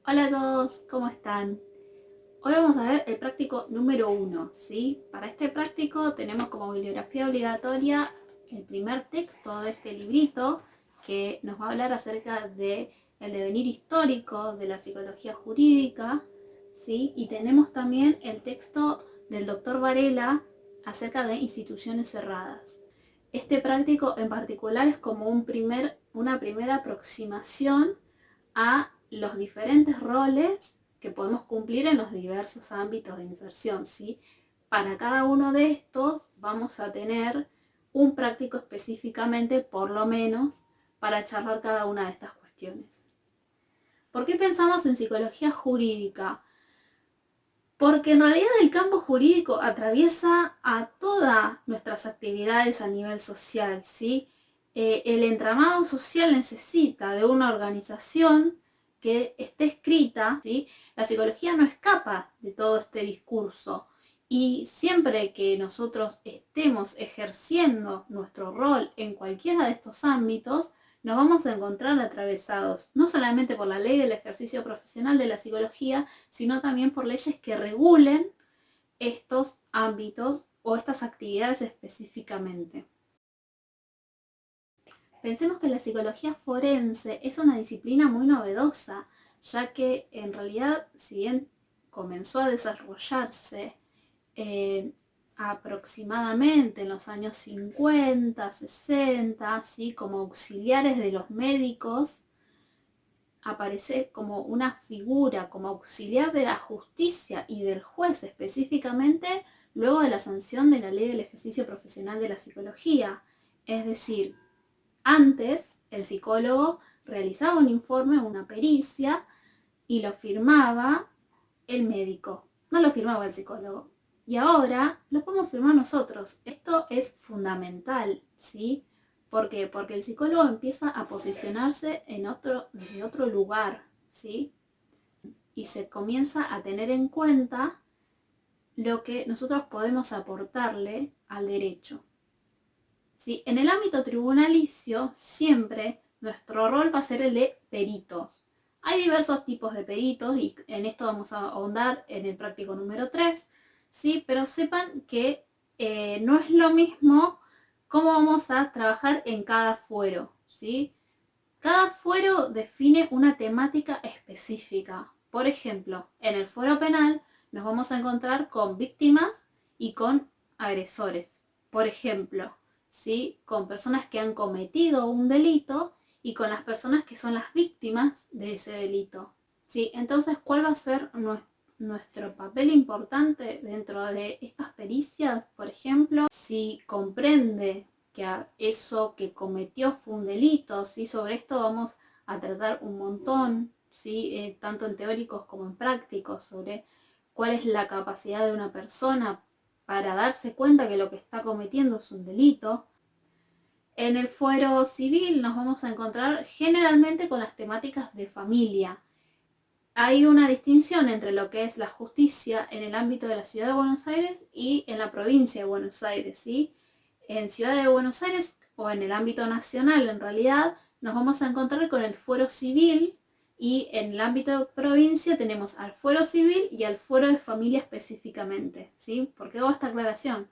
Hola a todos, ¿cómo están? Hoy vamos a ver el práctico número 1, ¿sí? Para este práctico tenemos como bibliografía obligatoria el primer texto de este librito que nos va a hablar acerca de el devenir histórico de la psicología jurídica, ¿sí? Y tenemos también el texto del doctor Varela acerca de instituciones cerradas. Este práctico en particular es como una primera aproximación a los diferentes roles que podemos cumplir en los diversos ámbitos de inserción, ¿sí? Para cada uno de estos vamos a tener un práctico específicamente, por lo menos, para charlar cada una de estas cuestiones. ¿Por qué pensamos en psicología jurídica? Porque en realidad el campo jurídico atraviesa a todas nuestras actividades a nivel social, ¿sí? El entramado social necesita de una organización que esté escrita, ¿sí? La psicología no escapa de todo este discurso y siempre que nosotros estemos ejerciendo nuestro rol en cualquiera de estos ámbitos, nos vamos a encontrar atravesados no solamente por la ley del ejercicio profesional de la psicología, sino también por leyes que regulen estos ámbitos o estas actividades específicamente. Pensemos que la psicología forense es una disciplina muy novedosa, ya que en realidad, si bien comenzó a desarrollarse aproximadamente en los años 50, 60, ¿sí? Como auxiliares de los médicos, aparece como una figura, como auxiliar de la justicia y del juez específicamente, luego de la sanción de la ley del ejercicio profesional de la psicología. Es decir, antes el psicólogo realizaba un informe, una pericia, y lo firmaba el médico, no lo firmaba el psicólogo. Y ahora lo podemos firmar nosotros. Esto es fundamental, ¿sí? ¿Por qué? Porque el psicólogo empieza a posicionarse desde otro lugar, ¿sí? Y se comienza a tener en cuenta lo que nosotros podemos aportarle al derecho. ¿Sí? En el ámbito tribunalicio, siempre nuestro rol va a ser el de peritos. Hay diversos tipos de peritos y en esto vamos a ahondar en el práctico número 3, ¿sí? Pero sepan que no es lo mismo cómo vamos a trabajar en cada fuero, ¿sí? Cada fuero define una temática específica. Por ejemplo, en el fuero penal nos vamos a encontrar con víctimas y con agresores. Por ejemplo, ¿sí? Con personas que han cometido un delito y con las personas que son las víctimas de ese delito. ¿Sí? Entonces, ¿cuál va a ser nuestro papel importante dentro de estas pericias? Por ejemplo, si comprende que eso que cometió fue un delito, ¿sí? Sobre esto vamos a tratar un montón, ¿sí? Tanto en teóricos como en prácticos, sobre cuál es la capacidad de una persona para darse cuenta que lo que está cometiendo es un delito. En el fuero civil nos vamos a encontrar generalmente con las temáticas de familia. Hay una distinción entre lo que es la justicia en el ámbito de la ciudad de Buenos Aires y en la provincia de Buenos Aires, ¿sí? En Ciudad de Buenos Aires o en el ámbito nacional, en realidad, nos vamos a encontrar con el fuero civil y en el ámbito de provincia tenemos al fuero civil y al fuero de familia específicamente, ¿sí? ¿Por qué hago esta aclaración?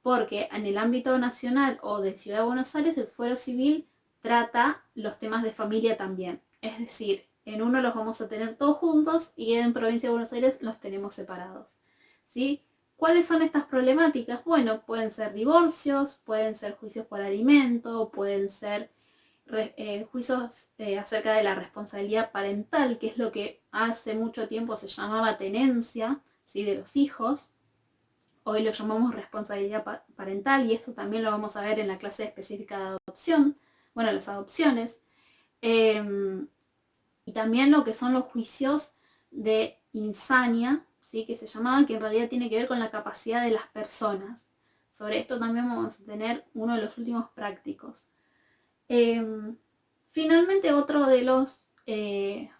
Porque en el ámbito nacional o de Ciudad de Buenos Aires el fuero civil trata los temas de familia también. Es decir, en uno los vamos a tener todos juntos y en provincia de Buenos Aires los tenemos separados, ¿sí? ¿Cuáles son estas problemáticas? Bueno, pueden ser divorcios, pueden ser juicios por alimento, pueden ser juicios acerca de la responsabilidad parental, que es lo que hace mucho tiempo se llamaba tenencia, ¿sí? De los hijos. Hoy lo llamamos responsabilidad parental y esto también lo vamos a ver en la clase específica de adopción, bueno, las adopciones. Y también lo que son los juicios de insania, ¿sí? Que se llamaban, que en realidad tiene que ver con la capacidad de las personas. Sobre esto también vamos a tener uno de los últimos prácticos. Finalmente, otro de los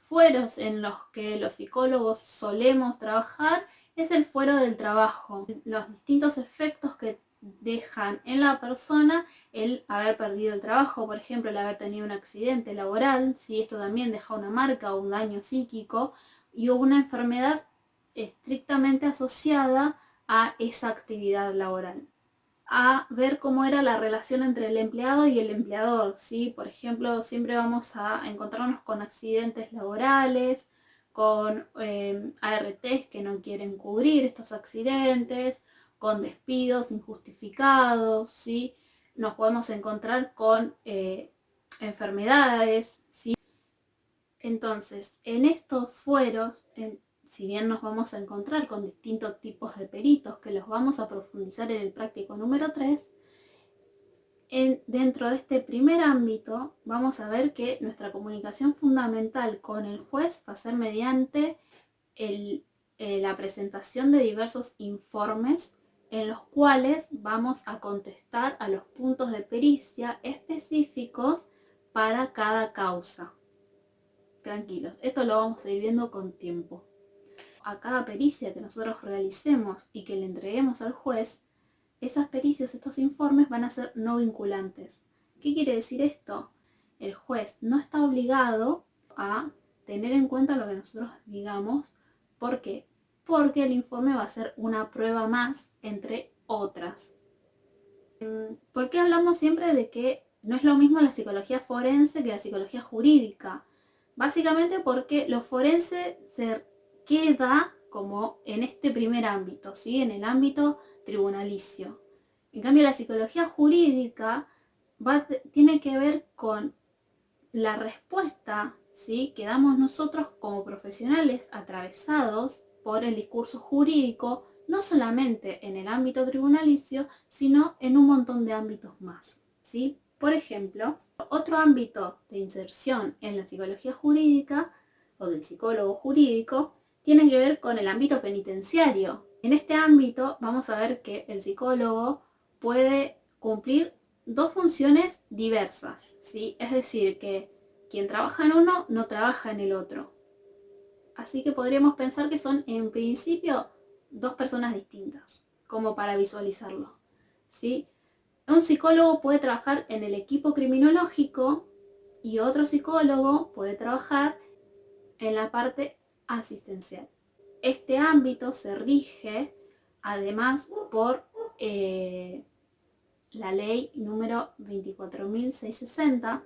fueros en los que los psicólogos solemos trabajar es el fuero del trabajo. Los distintos efectos que dejan en la persona el haber perdido el trabajo, por ejemplo, el haber tenido un accidente laboral, ¿sí? Esto también deja una marca o un daño psíquico y una enfermedad estrictamente asociada a esa actividad laboral. A ver cómo era la relación entre el empleado y el empleador, ¿sí? Por ejemplo, siempre vamos a encontrarnos con accidentes laborales, con ARTs que no quieren cubrir estos accidentes, con despidos injustificados, ¿sí? Nos podemos encontrar con enfermedades, ¿sí? Entonces, en estos fueros, si bien nos vamos a encontrar con distintos tipos de peritos que los vamos a profundizar en el práctico número 3, dentro de este primer ámbito vamos a ver que nuestra comunicación fundamental con el juez va a ser mediante la presentación de diversos informes en los cuales vamos a contestar a los puntos de pericia específicos para cada causa. Tranquilos, esto lo vamos a ir viendo con tiempo. A cada pericia que nosotros realicemos y que le entreguemos al juez, esas pericias, estos informes van a ser no vinculantes. ¿Qué quiere decir esto? El juez no está obligado a tener en cuenta lo que nosotros digamos. ¿Por qué? Porque el informe va a ser una prueba más entre otras. ¿Por qué hablamos siempre de que no es lo mismo la psicología forense que la psicología jurídica? Básicamente porque lo forense se queda como en este primer ámbito, ¿sí? En el ámbito tribunalicio. En cambio, la psicología jurídica tiene que ver con la respuesta, ¿sí? Que damos nosotros como profesionales atravesados por el discurso jurídico, no solamente en el ámbito tribunalicio, sino en un montón de ámbitos más, ¿sí? Por ejemplo, otro ámbito de inserción en la psicología jurídica o del psicólogo jurídico tiene que ver con el ámbito penitenciario. En este ámbito vamos a ver que el psicólogo puede cumplir dos funciones diversas, ¿sí? Es decir, que quien trabaja en uno no trabaja en el otro. Así que podríamos pensar que son en principio dos personas distintas, como para visualizarlo, ¿sí? Un psicólogo puede trabajar en el equipo criminológico y otro psicólogo puede trabajar en la parte asistencial. Este ámbito se rige además por la ley número 24.660,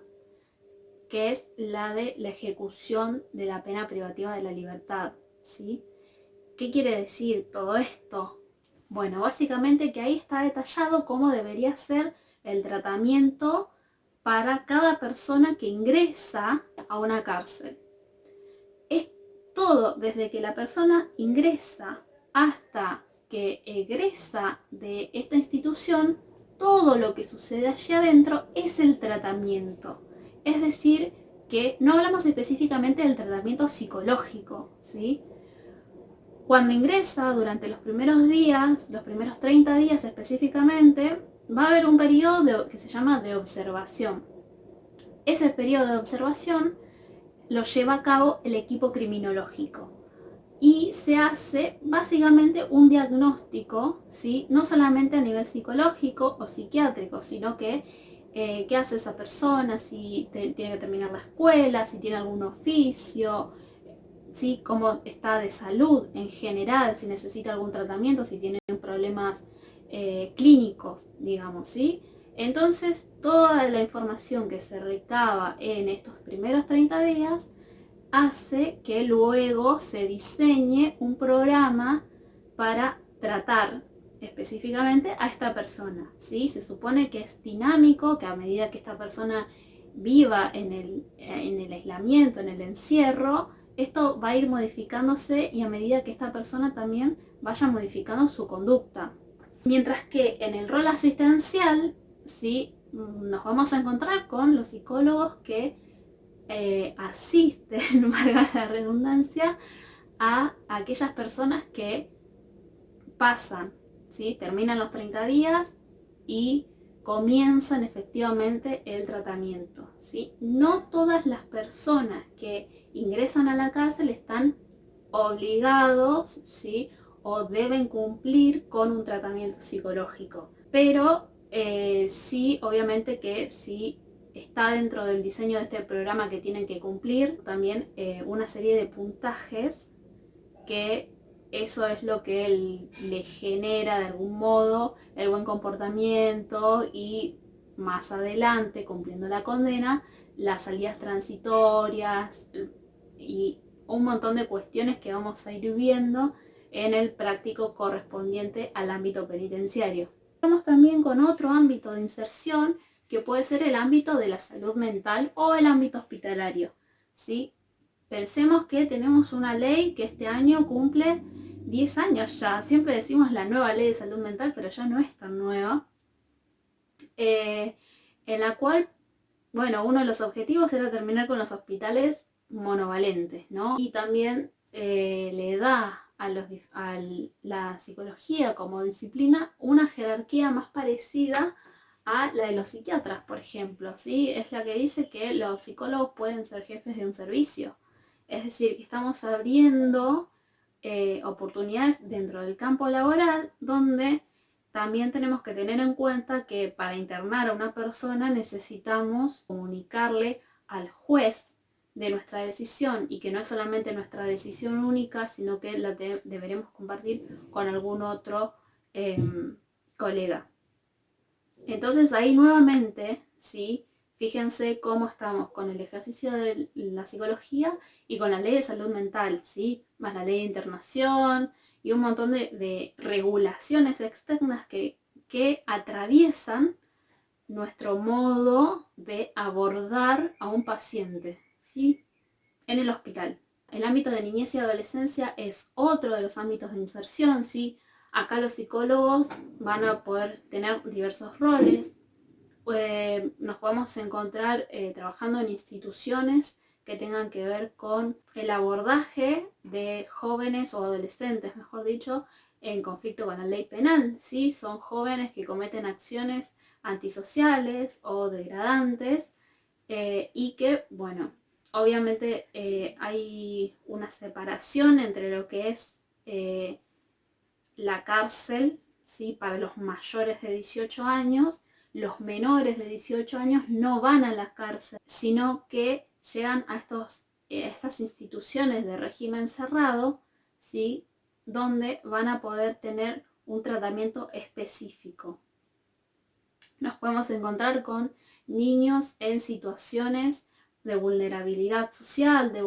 que es la de la ejecución de la pena privativa de la libertad, ¿sí? ¿Qué quiere decir todo esto? Bueno, básicamente que ahí está detallado cómo debería ser el tratamiento para cada persona que ingresa a una cárcel. Es todo desde que la persona ingresa hasta que egresa de esta institución, todo lo que sucede allí adentro es el tratamiento. Es decir, que no hablamos específicamente del tratamiento psicológico, ¿sí? Cuando ingresa, durante los primeros días, los primeros 30 días específicamente, va a haber un periodo que se llama de observación. Ese periodo de observación lo lleva a cabo el equipo criminológico y se hace básicamente un diagnóstico, ¿sí? No solamente a nivel psicológico o psiquiátrico, sino que qué hace esa persona, si tiene que terminar la escuela, si tiene algún oficio, ¿sí? Cómo está de salud en general, si necesita algún tratamiento, si tiene problemas clínicos, digamos, ¿sí? Entonces, toda la información que se recaba en estos primeros 30 días hace que luego se diseñe un programa para tratar específicamente a esta persona, ¿sí? Se supone que es dinámico, que a medida que esta persona viva en el aislamiento, en el encierro, esto va a ir modificándose y a medida que esta persona también vaya modificando su conducta. Mientras que en el rol asistencial, ¿sí? Nos vamos a encontrar con los psicólogos que asisten, valga la redundancia, a aquellas personas que pasan, ¿sí? Terminan los 30 días y comienzan efectivamente el tratamiento, ¿sí? No todas las personas que ingresan a la cárcel están obligados, ¿sí? O deben cumplir con un tratamiento psicológico. pero sí, obviamente que sí está dentro del diseño de este programa que tienen que cumplir también una serie de puntajes que eso es lo que él le genera de algún modo el buen comportamiento y más adelante, cumpliendo la condena, las salidas transitorias y un montón de cuestiones que vamos a ir viendo en el práctico correspondiente al ámbito penitenciario. Vamos también con otro ámbito de inserción que puede ser el ámbito de la salud mental o el ámbito hospitalario, ¿sí? Pensemos que tenemos una ley que este año cumple 10 años ya. Siempre decimos la nueva ley de salud mental, pero ya no es tan nueva. En la cual, bueno, uno de los objetivos era terminar con los hospitales monovalentes, ¿no? Y también le da a la psicología como disciplina una jerarquía más parecida a la de los psiquiatras, por ejemplo, ¿sí? Es la que dice que los psicólogos pueden ser jefes de un servicio. Es decir, que estamos abriendo oportunidades dentro del campo laboral donde también tenemos que tener en cuenta que para internar a una persona necesitamos comunicarle al juez de nuestra decisión y que no es solamente nuestra decisión única, sino que la deberemos compartir con algún otro colega. Entonces ahí nuevamente, ¿sí? Fíjense cómo estamos con el ejercicio de la psicología y con la ley de salud mental, ¿sí? Más la ley de internación y un montón de regulaciones externas que atraviesan nuestro modo de abordar a un paciente, ¿sí? En el hospital. El ámbito de niñez y adolescencia es otro de los ámbitos de inserción, ¿sí? Acá los psicólogos van a poder tener diversos roles. Nos podemos encontrar trabajando en instituciones que tengan que ver con el abordaje de jóvenes o adolescentes, mejor dicho, en conflicto con la ley penal, ¿sí? Son jóvenes que cometen acciones antisociales o degradantes y que, bueno, obviamente hay una separación entre lo que es la cárcel, ¿sí? Para los mayores de 18 años. Los menores de 18 años no van a la cárcel, sino que llegan a estas instituciones de régimen cerrado, ¿sí? Donde van a poder tener un tratamiento específico. Nos podemos encontrar con niños en situaciones de vulnerabilidad social, de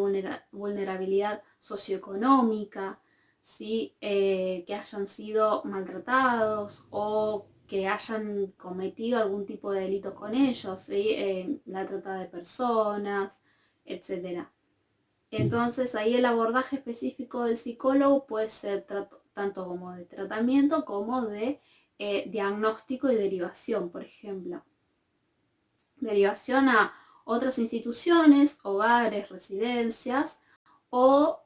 vulnerabilidad socioeconómica, ¿sí? Que hayan sido maltratados o que hayan cometido algún tipo de delito con ellos, ¿sí? La trata de personas, etc. Entonces ahí el abordaje específico del psicólogo puede ser tanto como de tratamiento como de diagnóstico y derivación, por ejemplo. Derivación a otras instituciones, hogares, residencias, o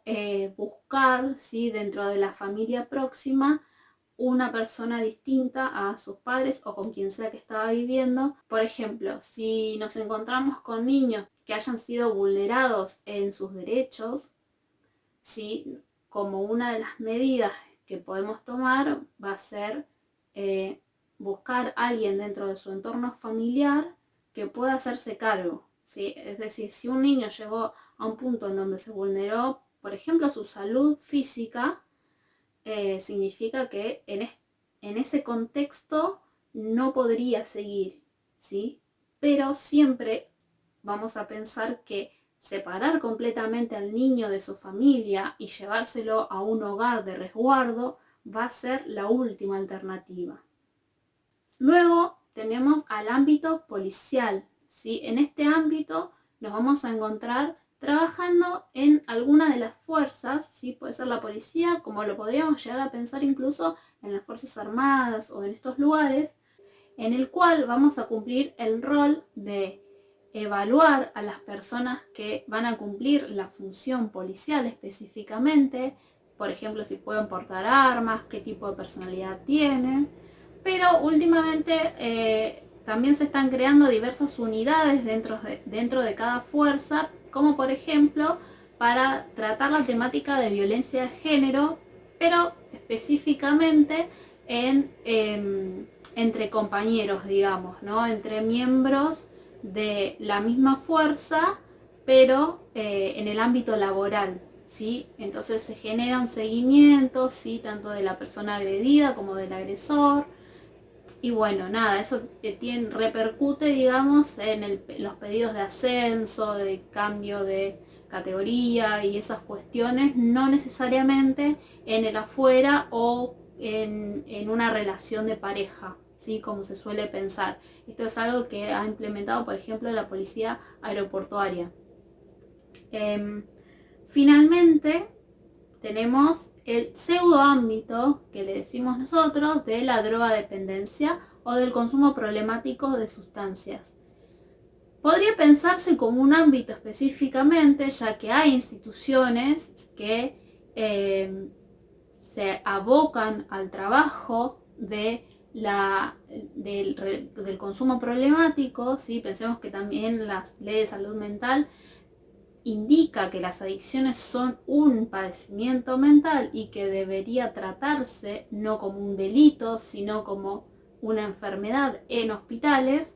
buscar, ¿sí? Dentro de la familia próxima una persona distinta a sus padres o con quien sea que estaba viviendo. Por ejemplo, si nos encontramos con niños que hayan sido vulnerados en sus derechos, ¿sí? Como una de las medidas que podemos tomar va a ser buscar a alguien dentro de su entorno familiar que pueda hacerse cargo, ¿sí? Es decir, si un niño llegó a un punto en donde se vulneró, por ejemplo, su salud física, significa que en ese contexto no podría seguir, ¿sí? Pero siempre vamos a pensar que separar completamente al niño de su familia y llevárselo a un hogar de resguardo va a ser la última alternativa. Luego tenemos al ámbito policial, ¿sí? En este ámbito nos vamos a encontrar trabajando en alguna de las fuerzas, ¿sí? Puede ser la policía, como lo podríamos llegar a pensar incluso en las Fuerzas Armadas o en estos lugares, en el cual vamos a cumplir el rol de evaluar a las personas que van a cumplir la función policial específicamente, por ejemplo, si pueden portar armas, qué tipo de personalidad tienen, pero últimamente también se están creando diversas unidades dentro de cada fuerza, como por ejemplo para tratar la temática de violencia de género, pero específicamente en entre compañeros, digamos, ¿no? Entre miembros de la misma fuerza, pero en el ámbito laboral, ¿sí? Entonces se genera un seguimiento, ¿sí? Tanto de la persona agredida como del agresor. Y bueno, nada, eso repercute, digamos, en los pedidos de ascenso, de cambio de categoría y esas cuestiones, no necesariamente en el afuera o en una relación de pareja, ¿sí? Como se suele pensar. Esto es algo que ha implementado, por ejemplo, la policía aeroportuaria. Finalmente, tenemos el pseudoámbito que le decimos nosotros de la drogadependencia o del consumo problemático de sustancias. Podría pensarse como un ámbito específicamente, ya que hay instituciones que se abocan al trabajo del consumo problemático, ¿sí? Pensemos que también las leyes de salud mental indica que las adicciones son un padecimiento mental y que debería tratarse no como un delito, sino como una enfermedad en hospitales,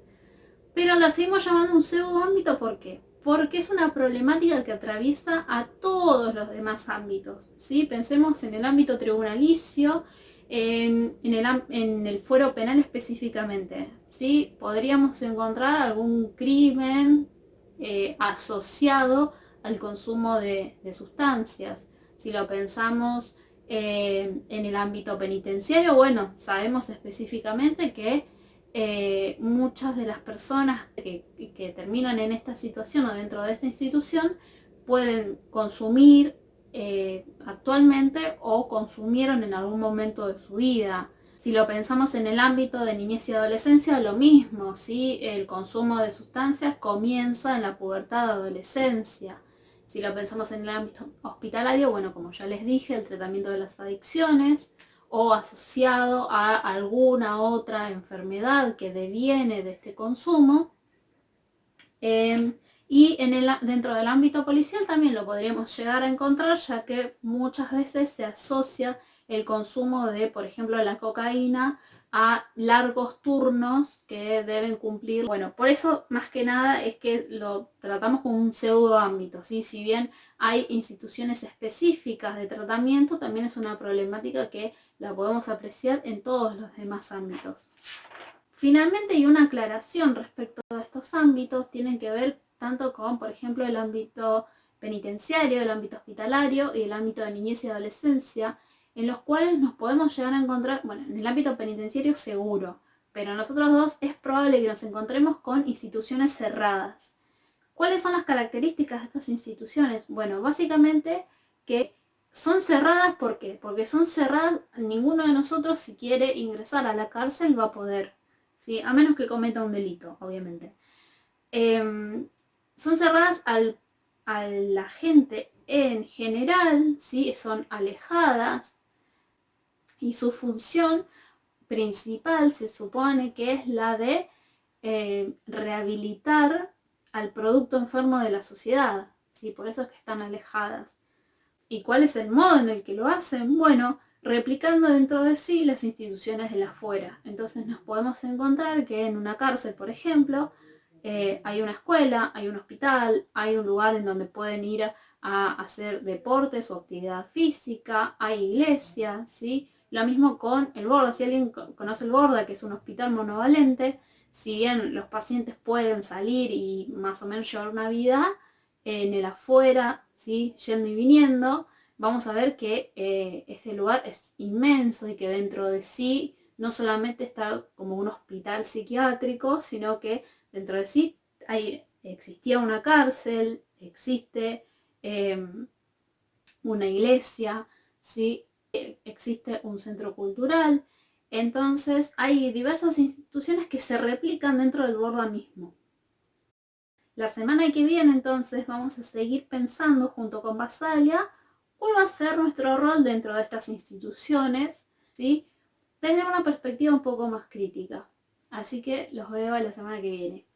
pero la seguimos llamando un pseudoámbito. ¿Por qué? Porque es una problemática que atraviesa a todos los demás ámbitos, ¿sí? Pensemos en el ámbito tribunalicio, en el fuero penal específicamente, ¿sí? Podríamos encontrar algún crimen asociado al consumo de sustancias. Si lo pensamos en el ámbito penitenciario, bueno, sabemos específicamente que muchas de las personas que terminan en esta situación o dentro de esta institución pueden consumir actualmente o consumieron en algún momento de su vida. Si lo pensamos en el ámbito de niñez y adolescencia, lo mismo, ¿sí? El consumo de sustancias comienza en la pubertad, adolescencia. Si lo pensamos en el ámbito hospitalario, bueno, como ya les dije, el tratamiento de las adicciones o asociado a alguna otra enfermedad que deviene de este consumo. Y dentro del ámbito policial también lo podríamos llegar a encontrar, ya que muchas veces se asocia el consumo de, por ejemplo, la cocaína a largos turnos que deben cumplir. Bueno, por eso más que nada es que lo tratamos como un pseudo ámbito, ¿sí? Si bien hay instituciones específicas de tratamiento, también es una problemática que la podemos apreciar en todos los demás ámbitos. Finalmente, hay una aclaración respecto a estos ámbitos, tienen que ver tanto con, por ejemplo, el ámbito penitenciario, el ámbito hospitalario y el ámbito de niñez y adolescencia, en los cuales nos podemos llegar a encontrar, bueno, en el ámbito penitenciario seguro, pero en los otros dos es probable que nos encontremos con instituciones cerradas. ¿Cuáles son las características de estas instituciones? Bueno, básicamente que son cerradas, ¿por qué? Porque son cerradas, ninguno de nosotros si quiere ingresar a la cárcel va a poder, ¿sí? A menos que cometa un delito, obviamente. Son cerradas a la gente en general, ¿sí? Son alejadas y su función principal se supone que es la de rehabilitar al producto enfermo de la sociedad, ¿sí? Por eso es que están alejadas. ¿Y cuál es el modo en el que lo hacen? Bueno, replicando dentro de sí las instituciones de la afuera. Entonces nos podemos encontrar que en una cárcel, por ejemplo, hay una escuela, hay un hospital, hay un lugar en donde pueden ir a hacer deportes o actividad física, hay iglesias, ¿sí? Lo mismo con el Borda. Si alguien conoce el Borda, que es un hospital monovalente, si bien los pacientes pueden salir y más o menos llevar una vida en el afuera, ¿sí? Yendo y viniendo, vamos a ver que ese lugar es inmenso y que dentro de sí no solamente está como un hospital psiquiátrico, sino que dentro de sí existía una cárcel, existe una iglesia, ¿sí? Existe un centro cultural. Entonces hay diversas instituciones que se replican dentro del Borda mismo. La semana que viene entonces vamos a seguir pensando junto con Basalia cuál va a ser nuestro rol dentro de estas instituciones, ¿sí? Desde una perspectiva un poco más crítica. Así que los veo la semana que viene.